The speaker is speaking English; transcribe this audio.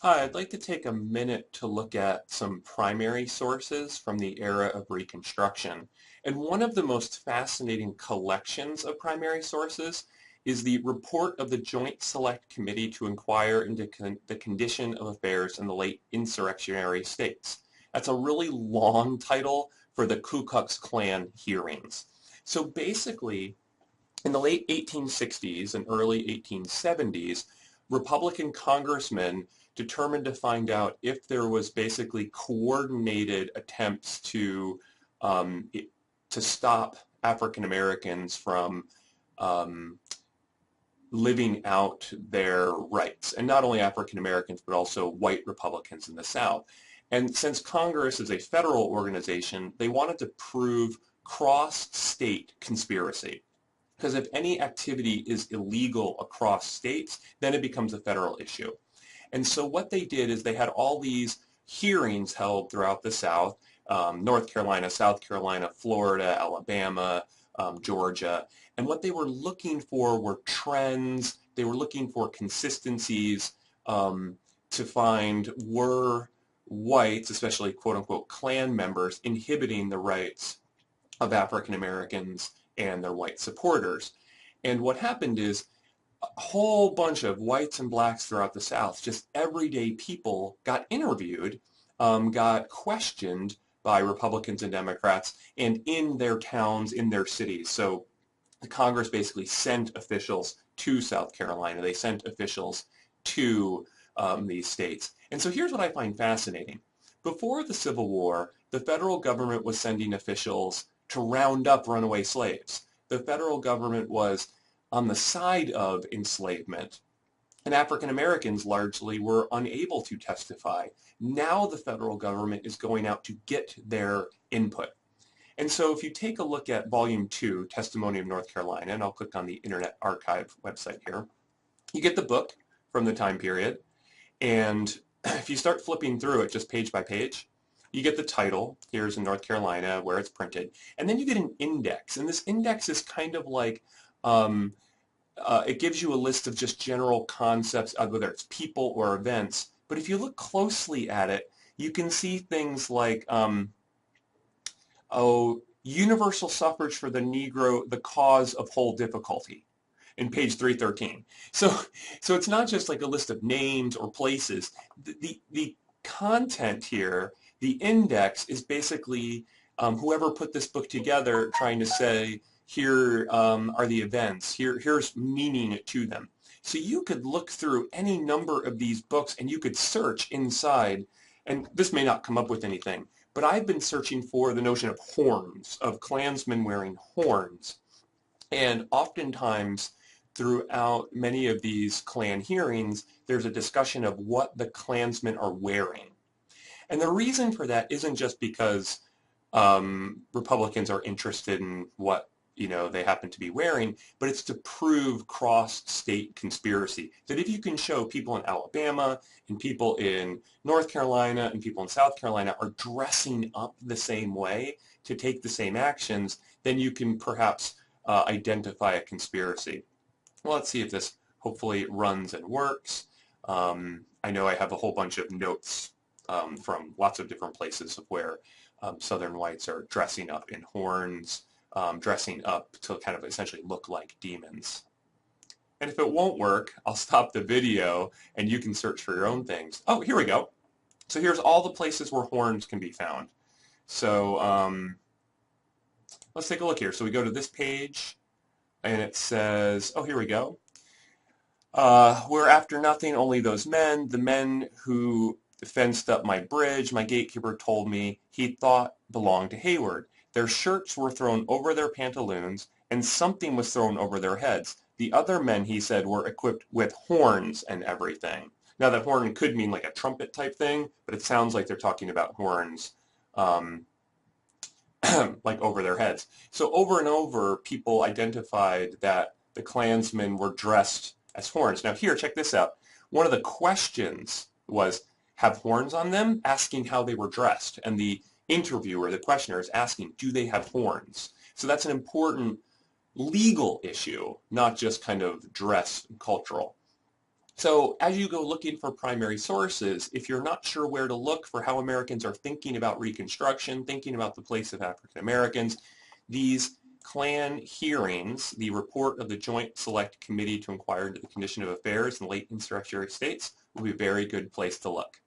Hi, I'd like to take a minute to look at some primary sources from the era of Reconstruction. And one of the most fascinating collections of primary sources is the report of the Joint Select Committee to inquire into the condition of affairs in the late insurrectionary states. That's a really long title for the Ku Klux Klan hearings. So basically, in the late 1860s and early 1870s, Republican congressmen determined to find out if there was basically coordinated attempts um, to stop African Americans from um, living out their rights, and not only African Americans but also white Republicans in the South. And since Congress is a federal organization, they wanted to prove cross-state conspiracy. Because if any activity is illegal across states, then it becomes a federal issue. And so what they did is they had all these hearings held throughout the South, North Carolina, South Carolina, Florida, Alabama, Georgia. And what they were looking for were trends. They were looking for consistencies to find were whites, especially quote unquote Klan members, inhibiting the rights of African Americans and their white supporters. And what happened is a whole bunch of whites and blacks throughout the South, just everyday people, got interviewed, got questioned by Republicans and Democrats, and in their towns, in their cities. So the Congress basically sent officials to South Carolina. They sent officials to these states. And so here's what I find fascinating. Before the Civil War, the federal government was sending officials to round up runaway slaves. The federal government was on the side of enslavement, and African Americans largely were unable to testify. Now the federal government is going out to get their input. And so if you take a look at Volume 2, Testimony of North Carolina, and I'll click on the Internet Archive website here, you get the book from the time period, and if you start flipping through it just page by page, you get the title, here's in North Carolina, where it's printed, and then you get an index, and this index is kind of like it gives you a list of just general concepts, whether it's people or events. But if you look closely at it, you can see things like, universal suffrage for the Negro, the cause of whole difficulty, in page 313. So it's not just like a list of names or places. The content here, the index, is basically whoever put this book together trying to say, here are the events, here's meaning to them. So you could look through any number of these books and you could search inside, and this may not come up with anything, but I've been searching for the notion of horns, of Klansmen wearing horns. And oftentimes throughout many of these Klan hearings, there's a discussion of what the Klansmen are wearing. And the reason for that isn't just because Republicans are interested in what they happen to be wearing, but it's to prove cross-state conspiracy. That if you can show people in Alabama and people in North Carolina and people in South Carolina are dressing up the same way to take the same actions, then you can perhaps identify a conspiracy. Well, let's see if this hopefully runs and works. I know I have a whole bunch of notes from lots of different places of where Southern whites are dressing up in horns, dressing up to kind of essentially look like demons. And if it won't work, I'll stop the video and you can search for your own things. Oh, here we go. So here's all the places where horns can be found. So let's take a look here. So we go to this page and it says, oh, here we go. We're after nothing, only those men, the men who fenced up my bridge, my gatekeeper told me he thought belonged to Hayward. Their shirts were thrown over their pantaloons, and something was thrown over their heads. The other men, he said, were equipped with horns and everything. Now, that horn could mean like a trumpet type thing, but it sounds like they're talking about horns like over their heads. So over and over, people identified that the Klansmen were dressed as horns. Now here, check this out. One of the questions was, have horns on them? Asking how they were dressed. And the interviewer, the questioner, is asking, do they have horns? So that's an important legal issue, not just kind of dress and cultural. So as you go looking for primary sources, if you're not sure where to look for how Americans are thinking about Reconstruction, thinking about the place of African Americans, these Klan hearings, the report of the Joint Select Committee to Inquire into the Condition of Affairs in Late Insurrectionary States, will be a very good place to look.